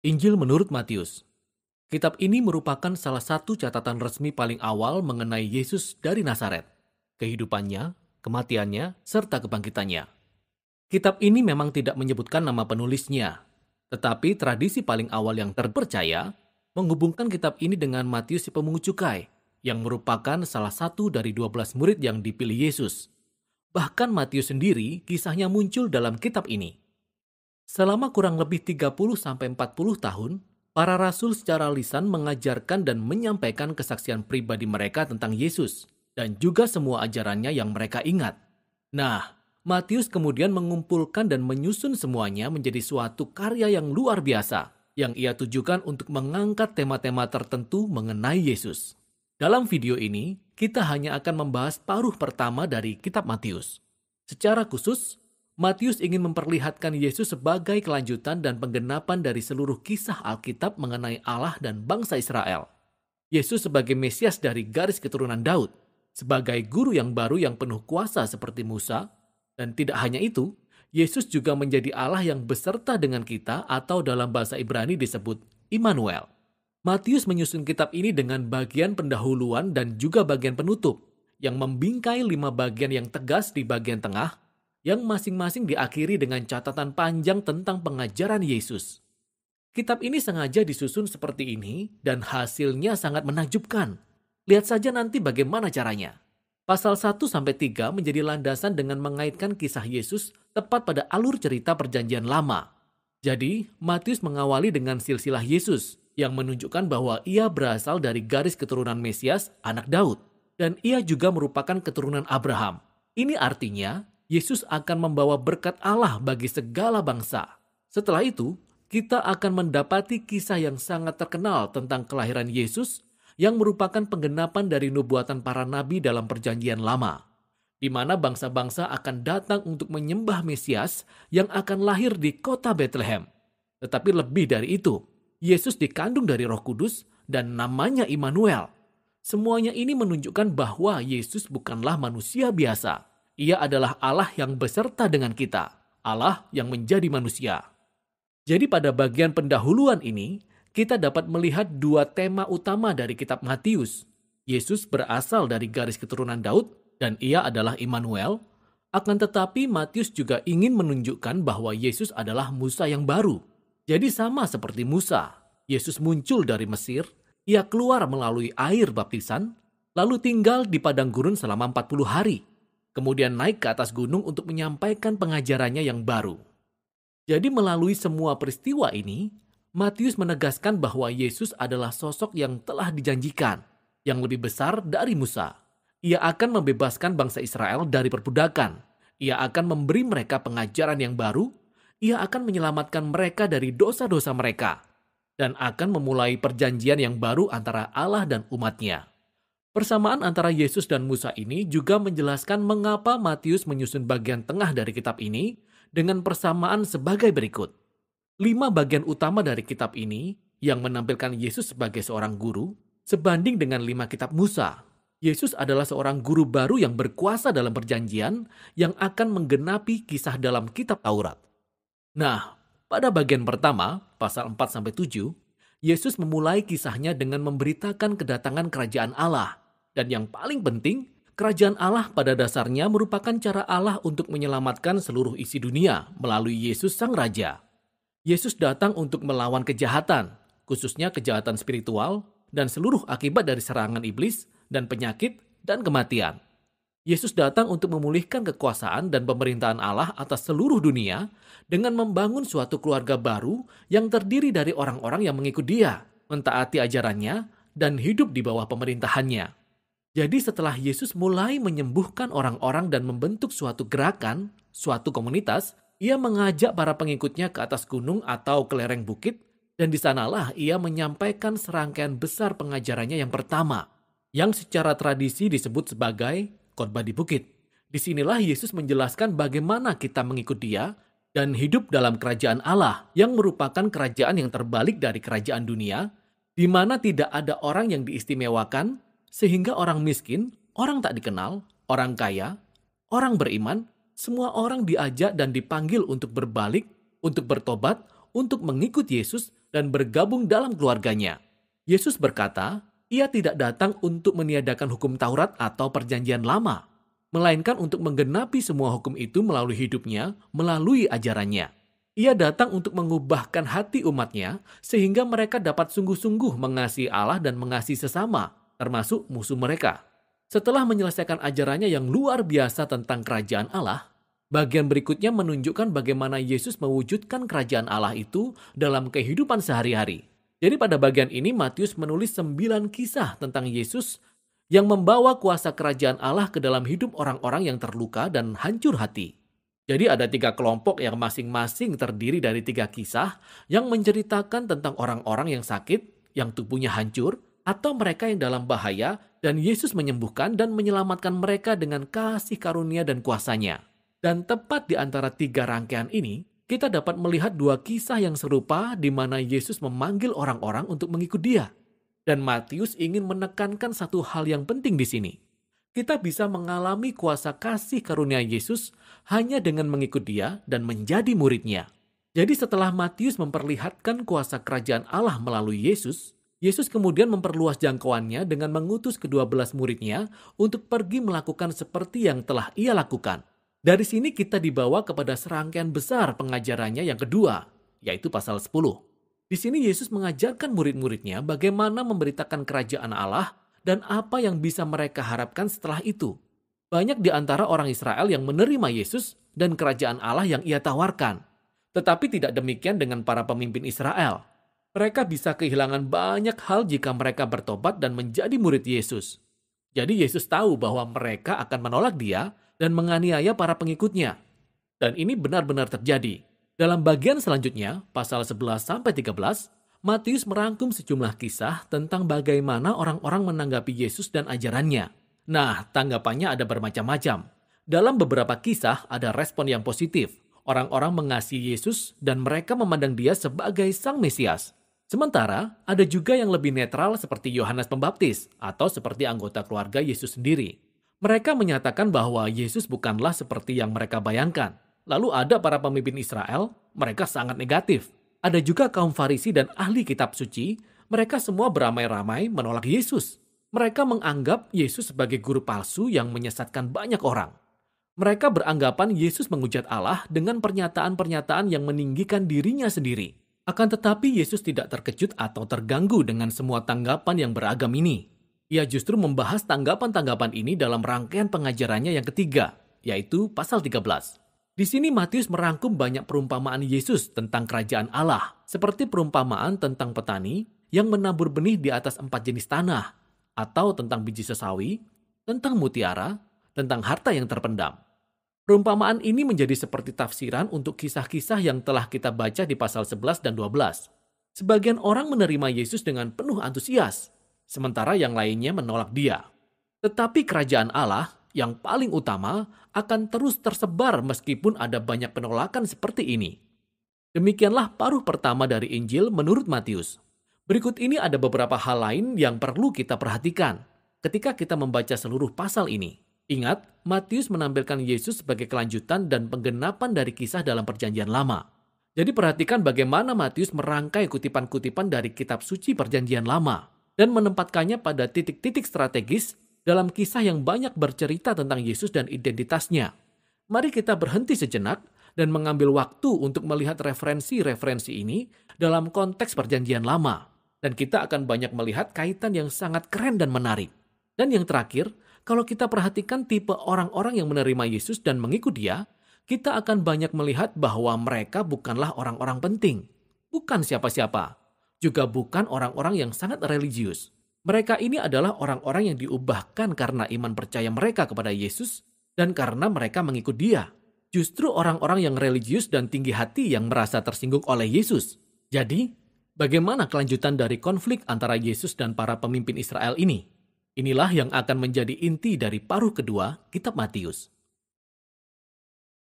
Injil menurut Matius. Kitab ini merupakan salah satu catatan resmi paling awal mengenai Yesus dari Nazaret, kehidupannya, kematiannya, serta kebangkitannya. Kitab ini memang tidak menyebutkan nama penulisnya, tetapi tradisi paling awal yang terpercaya menghubungkan kitab ini dengan Matius si pemungut cukai, yang merupakan salah satu dari 12 murid yang dipilih Yesus. Bahkan Matius sendiri kisahnya muncul dalam kitab ini. Selama kurang lebih 30-40 tahun, para rasul secara lisan mengajarkan dan menyampaikan kesaksian pribadi mereka tentang Yesus, dan juga semua ajarannya yang mereka ingat. Nah, Matius kemudian mengumpulkan dan menyusun semuanya menjadi suatu karya yang luar biasa, yang ia tujukan untuk mengangkat tema-tema tertentu mengenai Yesus. Dalam video ini, kita hanya akan membahas paruh pertama dari kitab Matius. Secara khusus, Matius ingin memperlihatkan Yesus sebagai kelanjutan dan penggenapan dari seluruh kisah Alkitab mengenai Allah dan bangsa Israel. Yesus sebagai Mesias dari garis keturunan Daud, sebagai guru yang baru yang penuh kuasa seperti Musa, dan tidak hanya itu, Yesus juga menjadi Allah yang beserta dengan kita atau dalam bahasa Ibrani disebut Immanuel. Matius menyusun kitab ini dengan bagian pendahuluan dan juga bagian penutup, yang membingkai 5 bagian yang tegas di bagian tengah, yang masing-masing diakhiri dengan catatan panjang tentang pengajaran Yesus. Kitab ini sengaja disusun seperti ini dan hasilnya sangat menakjubkan. Lihat saja nanti bagaimana caranya. Pasal 1-3 menjadi landasan dengan mengaitkan kisah Yesus tepat pada alur cerita perjanjian lama. Jadi, Matius mengawali dengan silsilah Yesus yang menunjukkan bahwa ia berasal dari garis keturunan Mesias, anak Daud. Dan ia juga merupakan keturunan Abraham. Ini artinya, Yesus akan membawa berkat Allah bagi segala bangsa. Setelah itu, kita akan mendapati kisah yang sangat terkenal tentang kelahiran Yesus yang merupakan penggenapan dari nubuatan para nabi dalam perjanjian lama, di mana bangsa-bangsa akan datang untuk menyembah Mesias yang akan lahir di kota Bethlehem. Tetapi lebih dari itu, Yesus dikandung dari Roh Kudus dan namanya Immanuel. Semuanya ini menunjukkan bahwa Yesus bukanlah manusia biasa. Ia adalah Allah yang beserta dengan kita, Allah yang menjadi manusia. Jadi pada bagian pendahuluan ini, kita dapat melihat 2 tema utama dari kitab Matius. Yesus berasal dari garis keturunan Daud dan ia adalah Immanuel. Akan tetapi Matius juga ingin menunjukkan bahwa Yesus adalah Musa yang baru. Jadi sama seperti Musa, Yesus muncul dari Mesir, ia keluar melalui air baptisan, lalu tinggal di padang gurun selama 40 hari. Kemudian naik ke atas gunung untuk menyampaikan pengajarannya yang baru. Jadi melalui semua peristiwa ini, Matius menegaskan bahwa Yesus adalah sosok yang telah dijanjikan, yang lebih besar dari Musa. Ia akan membebaskan bangsa Israel dari perbudakan. Ia akan memberi mereka pengajaran yang baru. Ia akan menyelamatkan mereka dari dosa-dosa mereka. Dan akan memulai perjanjian yang baru antara Allah dan umatnya. Persamaan antara Yesus dan Musa ini juga menjelaskan mengapa Matius menyusun bagian tengah dari kitab ini dengan persamaan sebagai berikut. 5 bagian utama dari kitab ini yang menampilkan Yesus sebagai seorang guru sebanding dengan 5 kitab Musa. Yesus adalah seorang guru baru yang berkuasa dalam perjanjian yang akan menggenapi kisah dalam kitab Taurat. Nah, pada bagian pertama, pasal 4-7, Yesus memulai kisahnya dengan memberitakan kedatangan kerajaan Allah. Dan yang paling penting, kerajaan Allah pada dasarnya merupakan cara Allah untuk menyelamatkan seluruh isi dunia melalui Yesus Sang Raja. Yesus datang untuk melawan kejahatan, khususnya kejahatan spiritual, dan seluruh akibat dari serangan iblis dan penyakit dan kematian. Yesus datang untuk memulihkan kekuasaan dan pemerintahan Allah atas seluruh dunia dengan membangun suatu keluarga baru yang terdiri dari orang-orang yang mengikut Dia, mentaati ajarannya, dan hidup di bawah pemerintahannya. Jadi setelah Yesus mulai menyembuhkan orang-orang dan membentuk suatu gerakan, suatu komunitas, ia mengajak para pengikutnya ke atas gunung atau ke lereng bukit, dan di sanalah ia menyampaikan serangkaian besar pengajarannya yang pertama, yang secara tradisi disebut sebagai khotbah di bukit. Disinilah Yesus menjelaskan bagaimana kita mengikut Dia dan hidup dalam kerajaan Allah yang merupakan kerajaan yang terbalik dari kerajaan dunia, di mana tidak ada orang yang diistimewakan, sehingga orang miskin, orang tak dikenal, orang kaya, orang beriman, semua orang diajak dan dipanggil untuk berbalik, untuk bertobat, untuk mengikut Yesus, dan bergabung dalam keluarganya. Yesus berkata, ia tidak datang untuk meniadakan hukum Taurat atau perjanjian lama, melainkan untuk menggenapi semua hukum itu melalui hidupnya, melalui ajarannya. Ia datang untuk mengubahkan hati umatnya, sehingga mereka dapat sungguh-sungguh mengasihi Allah dan mengasihi sesama, termasuk musuh mereka. Setelah menyelesaikan ajarannya yang luar biasa tentang kerajaan Allah, bagian berikutnya menunjukkan bagaimana Yesus mewujudkan kerajaan Allah itu dalam kehidupan sehari-hari. Jadi pada bagian ini Matius menulis 9 kisah tentang Yesus yang membawa kuasa kerajaan Allah ke dalam hidup orang-orang yang terluka dan hancur hati. Jadi ada 3 kelompok yang masing-masing terdiri dari 3 kisah yang menceritakan tentang orang-orang yang sakit, yang tubuhnya hancur, atau mereka yang dalam bahaya, dan Yesus menyembuhkan dan menyelamatkan mereka dengan kasih karunia dan kuasanya. Dan tepat di antara 3 rangkaian ini, kita dapat melihat 2 kisah yang serupa di mana Yesus memanggil orang-orang untuk mengikut Dia. Dan Matius ingin menekankan satu hal yang penting di sini. Kita bisa mengalami kuasa kasih karunia Yesus hanya dengan mengikut Dia dan menjadi murid-Nya. Jadi setelah Matius memperlihatkan kuasa kerajaan Allah melalui Yesus, Yesus kemudian memperluas jangkauannya dengan mengutus ke-12 murid-Nya untuk pergi melakukan seperti yang telah Ia lakukan. Dari sini kita dibawa kepada serangkaian besar pengajarannya yang kedua, yaitu pasal 10. Di sini Yesus mengajarkan murid-muridnya bagaimana memberitakan kerajaan Allah dan apa yang bisa mereka harapkan setelah itu. Banyak di antara orang Israel yang menerima Yesus dan kerajaan Allah yang Ia tawarkan. Tetapi tidak demikian dengan para pemimpin Israel. Mereka bisa kehilangan banyak hal jika mereka bertobat dan menjadi murid Yesus. Jadi Yesus tahu bahwa mereka akan menolak Dia dan menganiaya para pengikutnya. Dan ini benar-benar terjadi. Dalam bagian selanjutnya, pasal 11-13, Matius merangkum sejumlah kisah tentang bagaimana orang-orang menanggapi Yesus dan ajarannya. Nah, tanggapannya ada bermacam-macam. Dalam beberapa kisah ada respon yang positif. Orang-orang mengasihi Yesus dan mereka memandang Dia sebagai Sang Mesias. Sementara, ada juga yang lebih netral seperti Yohanes Pembaptis atau seperti anggota keluarga Yesus sendiri. Mereka menyatakan bahwa Yesus bukanlah seperti yang mereka bayangkan. Lalu ada para pemimpin Israel, mereka sangat negatif. Ada juga kaum Farisi dan ahli kitab suci, mereka semua beramai-ramai menolak Yesus. Mereka menganggap Yesus sebagai guru palsu yang menyesatkan banyak orang. Mereka beranggapan Yesus menghujat Allah dengan pernyataan-pernyataan yang meninggikan dirinya sendiri. Akan tetapi Yesus tidak terkejut atau terganggu dengan semua tanggapan yang beragam ini. Ia justru membahas tanggapan-tanggapan ini dalam rangkaian pengajarannya yang ketiga, yaitu pasal 13. Di sini Matius merangkum banyak perumpamaan Yesus tentang kerajaan Allah, seperti perumpamaan tentang petani yang menabur benih di atas 4 jenis tanah, atau tentang biji sesawi, tentang mutiara, tentang harta yang terpendam. Perumpamaan ini menjadi seperti tafsiran untuk kisah-kisah yang telah kita baca di pasal 11 dan 12. Sebagian orang menerima Yesus dengan penuh antusias, sementara yang lainnya menolak Dia. Tetapi kerajaan Allah yang paling utama akan terus tersebar meskipun ada banyak penolakan seperti ini. Demikianlah paruh pertama dari Injil menurut Matius. Berikut ini ada beberapa hal lain yang perlu kita perhatikan ketika kita membaca seluruh pasal ini. Ingat, Matius menampilkan Yesus sebagai kelanjutan dan penggenapan dari kisah dalam Perjanjian Lama. Jadi perhatikan bagaimana Matius merangkai kutipan-kutipan dari kitab suci Perjanjian Lama dan menempatkannya pada titik-titik strategis dalam kisah yang banyak bercerita tentang Yesus dan identitasnya. Mari kita berhenti sejenak dan mengambil waktu untuk melihat referensi-referensi ini dalam konteks Perjanjian Lama. Dan kita akan banyak melihat kaitan yang sangat keren dan menarik. Dan yang terakhir, kalau kita perhatikan tipe orang-orang yang menerima Yesus dan mengikut Dia, kita akan banyak melihat bahwa mereka bukanlah orang-orang penting. Bukan siapa-siapa. Juga bukan orang-orang yang sangat religius. Mereka ini adalah orang-orang yang diubahkan karena iman percaya mereka kepada Yesus dan karena mereka mengikut Dia. Justru orang-orang yang religius dan tinggi hati yang merasa tersinggung oleh Yesus. Jadi, bagaimana kelanjutan dari konflik antara Yesus dan para pemimpin Israel ini? Inilah yang akan menjadi inti dari paruh kedua kitab Matius.